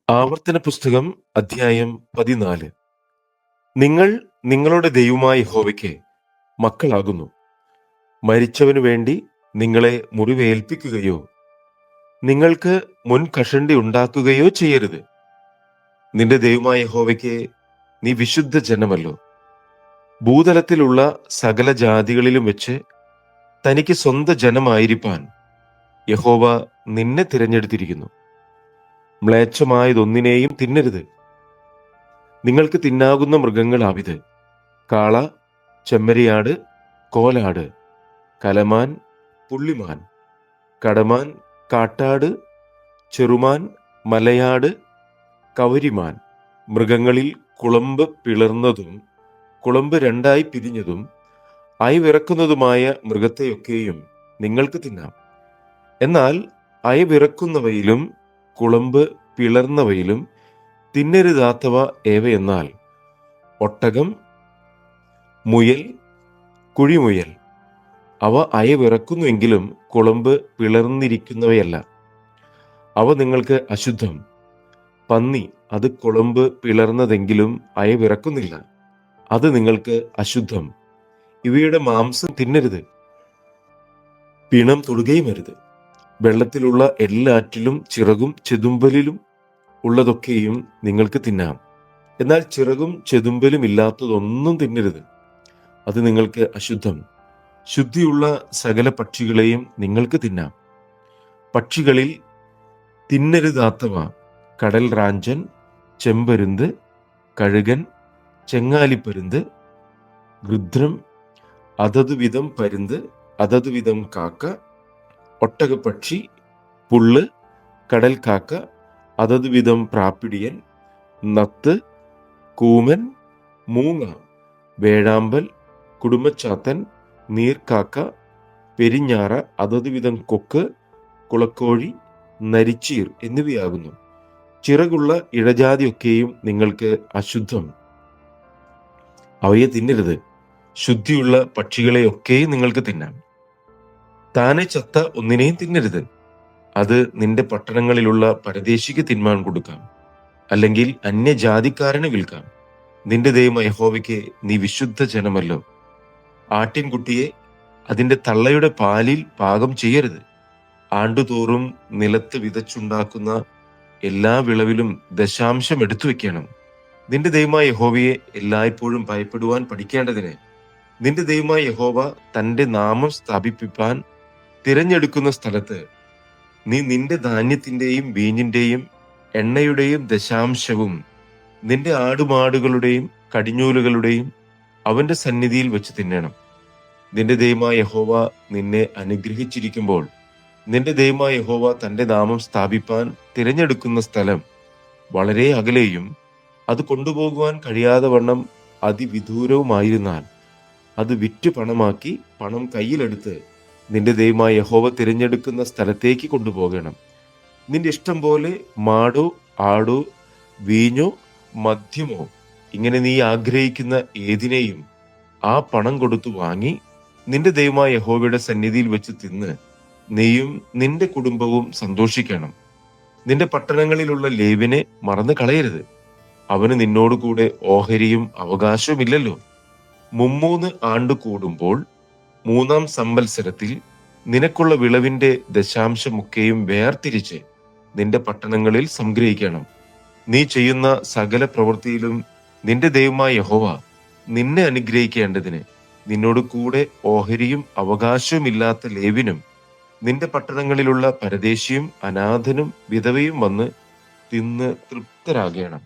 ആവർത്തന പുസ്തകം അധ്യായം 14. നിങ്ങൾ നിങ്ങളുടെ ദൈവമായ യഹോവയ്ക്ക് മക്കളാകുന്നു. മരിച്ചവനു വേണ്ടി നിങ്ങളെ മുറിവേൽപ്പിക്കുകയോ നിങ്ങൾക്ക് മുൻകഷണ്ടി ഉണ്ടാക്കുകയോ ചെയ്യരുത്. നിന്റെ ദൈവമായ യഹോവയ്ക്ക് നീ വിശുദ്ധ ജനമല്ലോ. ഭൂതലത്തിലുള്ള സകല ജാതികളിലും വെച്ച് തനിക്ക് സ്വന്ത ജനമായിരിക്കാൻ യഹോവ നിന്നെ തിരഞ്ഞെടുത്തിരിക്കുന്നു. മ്ലേച്ഛമായതൊന്നിനെയും തിന്നരുത്. നിങ്ങൾക്ക് തിന്നാകുന്ന മൃഗങ്ങളാവിത്: കാള, ചെമ്മരിയാട്, കോലാട്, കലമാൻ, പുള്ളിമാൻ, കടമാൻ, കാട്ടാട്, ചെറുമാൻ, മലയാട്, കവരിമാൻ. മൃഗങ്ങളിൽ കുളമ്പ് പിളർന്നതും കുളമ്പ് രണ്ടായി പിരിഞ്ഞതും അയവിറക്കുന്നതുമായ മൃഗത്തെയൊക്കെയും നിങ്ങൾക്ക് തിന്നാം. എന്നാൽ അയവിറക്കുന്നവയിലും കുളമ്പ് പിളർന്നവയിലും തിന്നരുതാത്തവ ഏവയെന്നാൽ ഒട്ടകം, മുയൽ, കുഴിമുയൽ. അവ അയവിറക്കുന്നുവെങ്കിലും കുളമ്പ് പിളർന്നിരിക്കുന്നവയല്ല, അവ നിങ്ങൾക്ക് അശുദ്ധം. പന്നി, അത് കുളമ്പ് പിളർന്നതെങ്കിലും അയവിറക്കുന്നില്ല, അത് നിങ്ങൾക്ക് അശുദ്ധം. ഇവയുടെ മാംസം തിന്നരുത്. പിണം തൊടുകയുമരുത്. വെള്ളത്തിലുള്ള എല്ലാറ്റിലും ചിറകും ചെതുമ്പലിലും ഉള്ളതൊക്കെയും നിങ്ങൾക്ക് തിന്നാം. എന്നാൽ ചിറകും ചെതുമ്പലും ഇല്ലാത്തതൊന്നും തിന്നരുത്, അത് നിങ്ങൾക്ക് അശുദ്ധം. ശുദ്ധിയുള്ള സകല പക്ഷികളെയും നിങ്ങൾക്ക് തിന്നാം. പക്ഷികളിൽ തിന്നരുതാത്തവ കടൽ റാഞ്ചൻ, ചെമ്പരുന്ത്, കഴുകൻ, ചെങ്ങാലിപ്പരുന്ത്, ഗൃധ്രം, അതത് വിധം പരുന്ത്, അതത് വിധം കാക്ക, ഒട്ടകപ്പക്ഷി, പുള്ള്, കടൽ കാക്ക, അതത് വിധം പ്രാപ്പിടിയൻ, നത്ത്, കൂമൻ, മൂങ്ങ, വേഴാമ്പൽ, കുടുംബച്ചാത്തൻ, നീർക്കാക്ക, പെരിഞ്ഞാറ, അതത് വിധം കൊക്ക്, കുളക്കോഴി, നരിച്ചീർ എന്നിവയാകുന്നു. ചിറകുള്ള ഇഴജാതിയൊക്കെയും നിങ്ങൾക്ക് അശുദ്ധം, അവയെ തിന്നരുത്. ശുദ്ധിയുള്ള പക്ഷികളെയൊക്കെയും നിങ്ങൾക്ക് തിന്നാം. താനെ ചത്ത ഒന്നിനെയും തിന്നരുത്. അത് നിന്റെ പട്ടണങ്ങളിലുള്ള പരദേശിക്ക് തിന്മാൻ കൊടുക്കാം, അല്ലെങ്കിൽ അന്യജാതിക്കാരന് വിൽക്കാം. നിന്റെ ദൈവമായ യഹോവയ്ക്ക് നീ വിശുദ്ധ ജനമല്ലോ. ആട്ടിൻകുട്ടിയെ അതിന്റെ തള്ളയുടെ പാലിൽ പാകം ചെയ്യരുത്. ആണ്ടുതോറും നിലത്ത് വിതച്ചുണ്ടാക്കുന്ന എല്ലാ വിളവിലും ദശാംശം എടുത്തു വെക്കണം. നിന്റെ ദൈവമായ യഹോവയെ എല്ലായ്പ്പോഴും ഭയപ്പെടുവാൻ പഠിക്കേണ്ടതിന് നിന്റെ ദൈവമായ യഹോവ തന്റെ നാമം സ്ഥാപിപ്പിപ്പാൻ തിരഞ്ഞെടുക്കുന്ന സ്ഥലത്ത് നീ നിന്റെ ധാന്യത്തിന്റെയും വീഞ്ഞിന്റെയും എണ്ണയുടെയും ദശാംശവും നിന്റെ ആടുമാടുകളുടെയും കടിഞ്ഞൂലുകളുടെയും അവന്റെ സന്നിധിയിൽ വെച്ച് തിന്നണം. നിന്റെ ദൈവമായ യഹോവ നിന്നെ അനുഗ്രഹിച്ചിരിക്കുമ്പോൾ നിന്റെ ദൈവമായ യഹോവ തന്റെ നാമം സ്ഥാപിപ്പാൻ തിരഞ്ഞെടുക്കുന്ന സ്ഥലം വളരെ അകലെയും അത് കൊണ്ടുപോകുവാൻ കഴിയാതെ വണ്ണം അതിവിദൂരവുമായിരുന്നാൽ അത് വിറ്റ് പണമാക്കി പണം കയ്യിലെടുത്ത് നിന്റെ ദൈവമായ യഹോവ തിരഞ്ഞെടുക്കുന്ന സ്ഥലത്തേക്ക് കൊണ്ടുപോകണം. നിന്റെ ഇഷ്ടം പോലെ മാടോ, ആടോ, വീഞ്ഞോ, മദ്യമോ, ഇങ്ങനെ നീ ആഗ്രഹിക്കുന്ന ഏതിനെയും ആ പണം കൊടുത്തു വാങ്ങി നിന്റെ ദൈവമായ യഹോവയുടെ സന്നിധിയിൽ വെച്ച് തിന്ന് നീയും നിന്റെ കുടുംബവും സന്തോഷിക്കണം. നിന്റെ പട്ടണങ്ങളിലുള്ള ലേവ്യനെ മറന്നു കളയരുത്. അവന് നിന്നോടുകൂടെ ഓഹരിയും അവകാശവും ഇല്ലല്ലോ. 3 ആണ്ട് കൂടുമ്പോൾ 3-ാം സംവത്സരത്തിൽ നിനക്കുള്ള വിളവിന്റെ ദശാംശമൊക്കെയും വേർതിരിച്ച് നിന്റെ പട്ടണങ്ങളിൽ സംഗ്രഹിക്കണം. നീ ചെയ്യുന്ന സകല പ്രവൃത്തിയിലും നിന്റെ ദൈവമായ യഹോവ നിന്നെ അനുഗ്രഹിക്കേണ്ടതിന് നിന്നോട് കൂടെ ഓഹരിയും അവകാശവും ഇല്ലാത്ത ലേവ്യനും നിന്റെ പട്ടണങ്ങളിലുള്ള പരദേശിയും അനാഥനും വിധവയും വന്ന് തിന്ന് തൃപ്തരാകണം.